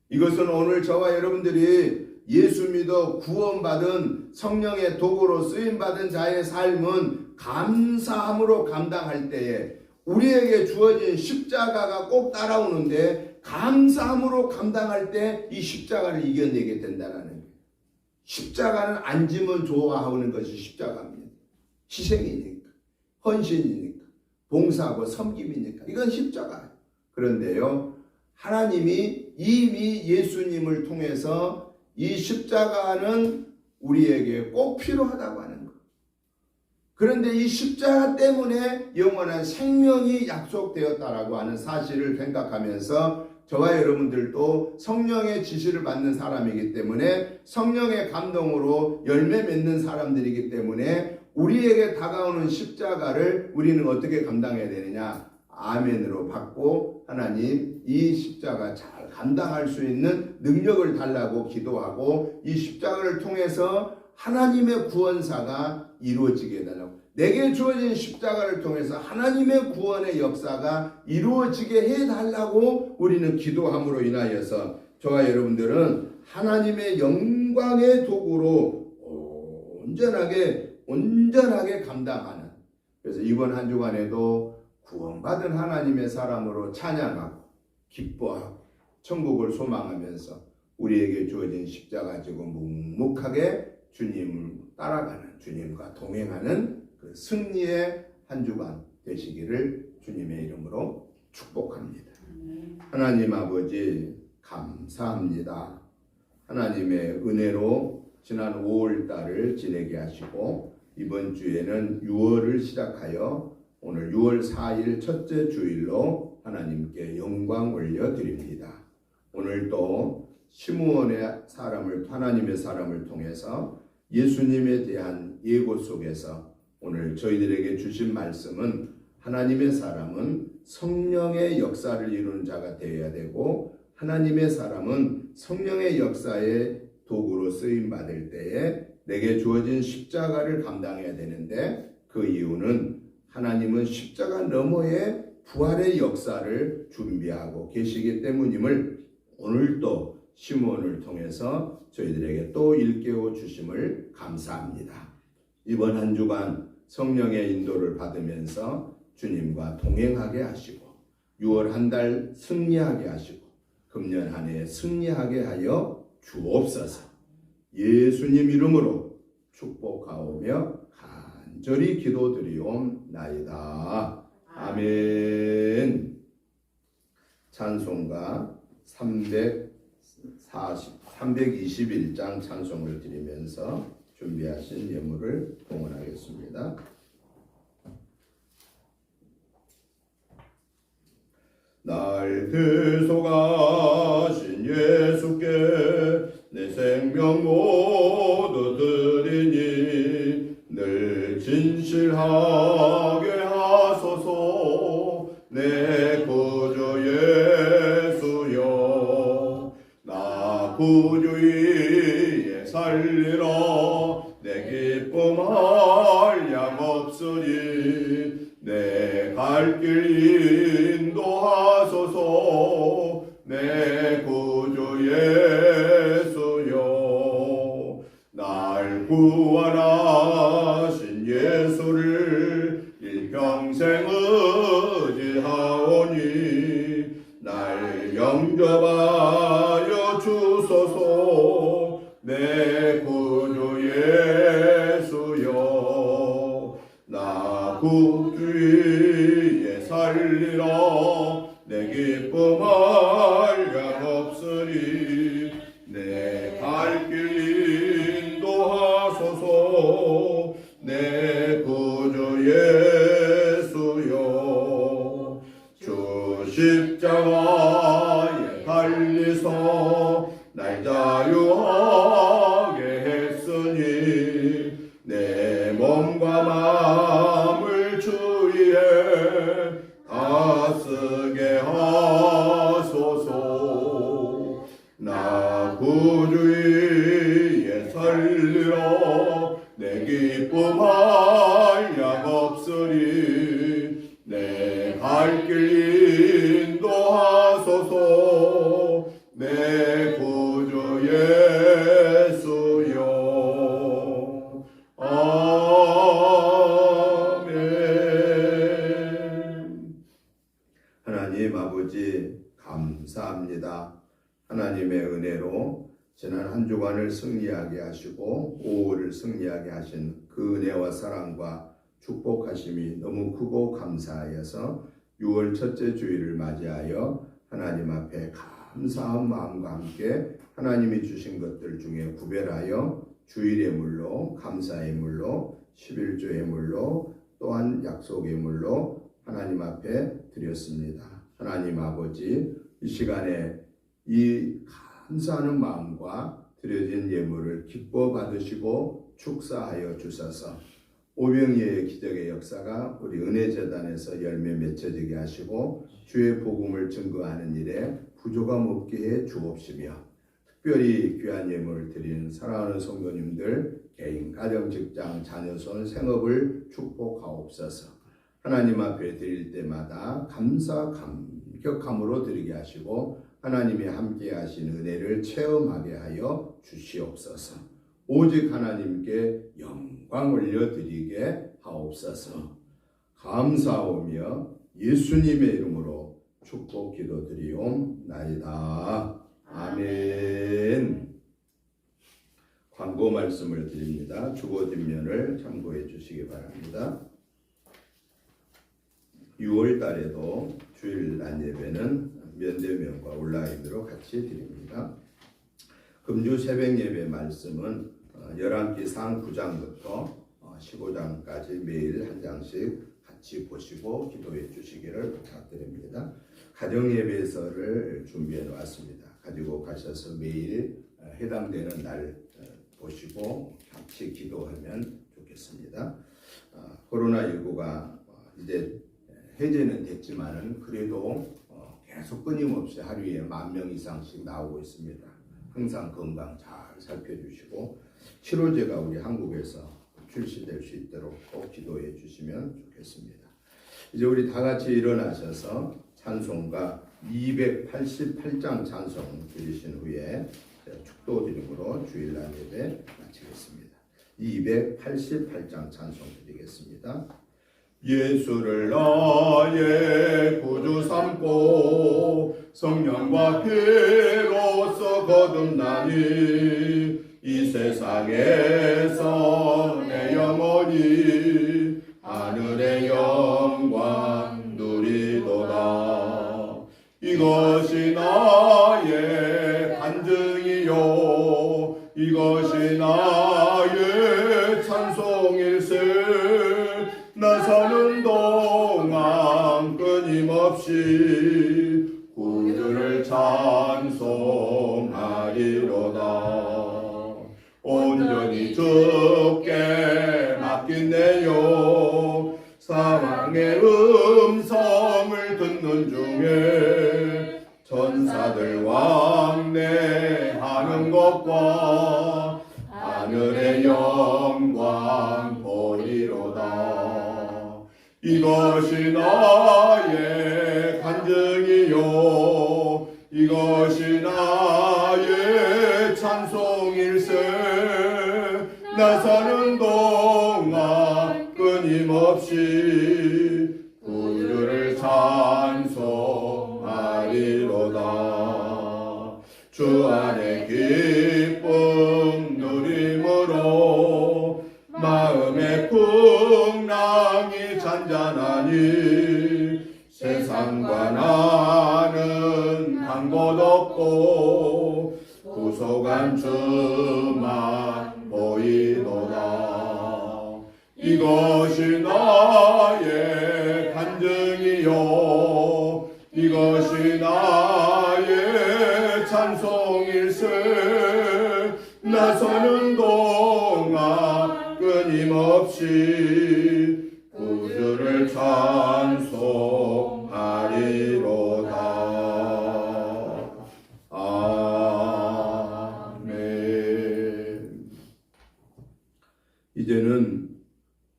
이것은 오늘 저와 여러분들이 예수 믿어 구원받은 성령의 도구로 쓰임받은 자의 삶은 감사함으로 감당할 때에 우리에게 주어진 십자가가 꼭 따라오는데 감사함으로 감당할 때 이 십자가를 이겨내게 된다는 거예요. 십자가는 안 지면 좋아하는 것이 십자가입니다. 희생이니까, 헌신이니까, 봉사하고 섬김이니까 이건 십자가예요. 그런데요, 하나님이 이미 예수님을 통해서 이 십자가는 우리에게 꼭 필요하다고 하는 거예요. 그런데 이 십자가 때문에 영원한 생명이 약속되었다라고 하는 사실을 생각하면서 저와 여러분들도 성령의 지시를 받는 사람이기 때문에, 성령의 감동으로 열매 맺는 사람들이기 때문에 우리에게 다가오는 십자가를 우리는 어떻게 감당해야 되느냐? 아멘으로 받고 하나님 이 십자가 잘 감당할 수 있는 능력을 달라고 기도하고, 이 십자가를 통해서 하나님의 구원사가 이루어지게 달라고, 내게 주어진 십자가를 통해서 하나님의 구원의 역사가 이루어지게 해달라고 우리는 기도함으로 인하여서 저와 여러분들은 하나님의 영광의 도구로 온전하게 감당하는, 그래서 이번 한 주간에도 구원받은 하나님의 사람으로 찬양하고 기뻐하고 천국을 소망하면서 우리에게 주어진 십자가 지고 묵묵하게 주님을 따라가는, 주님과 동행하는 그 승리의 한 주간 되시기를 주님의 이름으로 축복합니다. 하나님 아버지 감사합니다. 하나님의 은혜로 지난 5월 달을 지내게 하시고, 이번 주에는 6월을 시작하여 오늘 6월 4일 첫째 주일로 하나님께 영광 올려드립니다. 오늘 또 시므온의 사람을, 하나님의 사람을 통해서 예수님에 대한 예고 속에서 오늘 저희들에게 주신 말씀은, 하나님의 사람은 성령의 역사를 이루는 자가 되어야 되고, 하나님의 사람은 성령의 역사의 도구로 쓰임 받을 때에 내게 주어진 십자가를 감당해야 되는데, 그 이유는 하나님은 십자가 너머에 부활의 역사를 준비하고 계시기 때문임을 오늘도 시므온을 통해서 저희들에게 또 일깨워 주심을 감사합니다. 이번 한 주간 성령의 인도를 받으면서 주님과 동행하게 하시고, 6월 한 달 승리하게 하시고, 금년 한 해 승리하게 하여 주옵소서. 예수님 이름으로 축복하오며 간절히 기도드리옵나이다. 아멘. 찬송가 321장 찬송을 드리면서 준비하신 예물을 봉헌하겠습니다. 날 대속하신 예수께 내 생명 모두 드리니, 늘 진실하게 하소서. 내 구주 예수여, 나 구주 위에 살리라. 내 기쁨 한량 없으니 내 갈 길 인도하소서. 내 구주 예수여, 날 구원하신 예수를 일평생 의지하오니, 날 영접하여 주소서. 내 구주 예수여, 나 구주 위에 살리라. 내 기쁨 한량 없으니 내 갈 길 인도하소서. 내 구주 예수여, 주 십자가에 달리서 날 자유하게 했으니, 내 몸과 마음을 주위에 다쓰게 하소서. 나 구주 위에 살리라. 내 기쁨 한량 없으니 내 갈 길 인도하소서. 내 구주 예수여. 아멘. 하나님 아버지 감사합니다. 하나님의 은혜로 지난 한 주간을 승리하게 하시고 5월을 승리하게 하신 그 은혜와 사랑과 축복하심이 너무 크고 감사하여서 6월 첫째 주일을 맞이하여 하나님 앞에 감사한 마음과 함께 하나님이 주신 것들 중에 구별하여 주일의 물로, 감사의 물로, 11조의 물로, 또한 약속의 물로 하나님 앞에 드렸습니다. 하나님 아버지, 이 시간에 이 감사하는 마음과 드려진 예물을 기뻐 받으시고 축사하여 주셔서 오병이의 기적의 역사가 우리 은혜재단에서 열매 맺혀지게 하시고 주의 복음을 증거하는 일에 부족함 없게 해 주옵시며, 특별히 귀한 예물을 드리는 사랑하는 성도님들 개인, 가정, 직장, 자녀손, 생업을 축복하옵소서. 하나님 앞에 드릴 때마다 감사 감격함으로 드리게 하시고 하나님이 함께 하신 은혜를 체험하게 하여 주시옵소서. 오직 하나님께 영광 올려드리게 하옵소서. 감사하오며 예수님의 이름으로 축복 기도드리옵나이다. 아멘. 광고 말씀을 드립니다. 주보 뒷면을 참고해 주시기 바랍니다. 6월 달에도 주일 낮 예배는 면대면과 온라인으로 같이 드립니다. 금주 새벽 예배 말씀은 열왕기상 9장부터 15장까지 매일 한 장씩 같이 보시고 기도해 주시기를 부탁드립니다. 가정 예배서를 준비해 놓았습니다. 가지고 가셔서 매일 해당되는 날 보시고 같이 기도하면 좋겠습니다. 코로나19가 이제 해제는 됐지만은 그래도 계속 끊임없이 하루에 10,000명 이상씩 나오고 있습니다. 항상 건강 잘 살펴주시고 치료제가 우리 한국에서 출시될 수 있도록 꼭 기도해 주시면 좋겠습니다. 이제 우리 다 같이 일어나셔서 찬송가 288장 찬송 드리신 후에 축도 드림으로 주일날 예배 마치겠습니다. 288장 찬송 드리겠습니다. 예수를 나의 구주 삼고 성령과 피로써 거듭나니 이 세상에서 내 영혼이 하늘의 영광 누리도다. 이것이 나의 간증이요 이것이 나의 찬송일세. 나 사는 동안 끊임없이 구주를 찬송하리로다. 온전히 주께 맡긴내요. 사랑의 음성을 듣는 중에 천사들 왕래하는 것과 하늘의 영광 보리로다. 이것이 나의 간증이요 이것이 나의 찬송일세. 나 사는 동안 끊임없이 구주를 찬송하리로다. 주 안에 기쁨 누림으로 마음의 풍랑이 잔잔하니 세상과 나는 한 곳 없고 구속한 주만 보이도다. 이것이 나의 간증이요 이것이 나의 찬송일세. 나서는 동안 끊임없이 구주를 찬송하리로다. 아멘. 이제는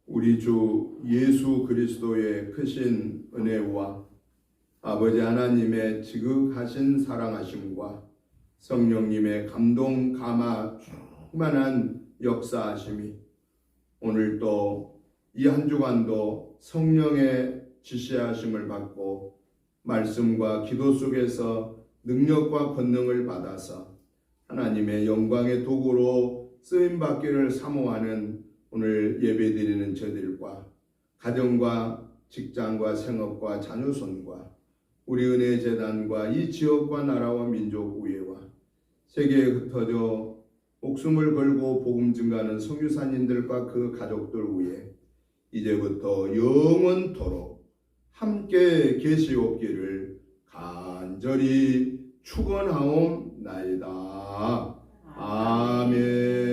우리 주 예수 그리스도의 크신 은혜와 아버지 하나님의 지극하신 사랑하심과 성령님의 감동 감화 충만한 역사하심이 오늘 또 이 한 주간도 성령의 지시하심을 받고 말씀과 기도 속에서 능력과 권능을 받아서 하나님의 영광의 도구로 쓰임받기를 사모하는 오늘 예배드리는 저들과 가정과 직장과 생업과 자녀손과 우리 은혜재단과 이 지역과 나라와 민족 우애와 세계에 흩어져 목숨을 걸고 복음 증가하는 선교사님들과 그 가족들 위해 이제부터 영원토록 함께 계시옵기를 간절히 축원하옵나이다. 아멘.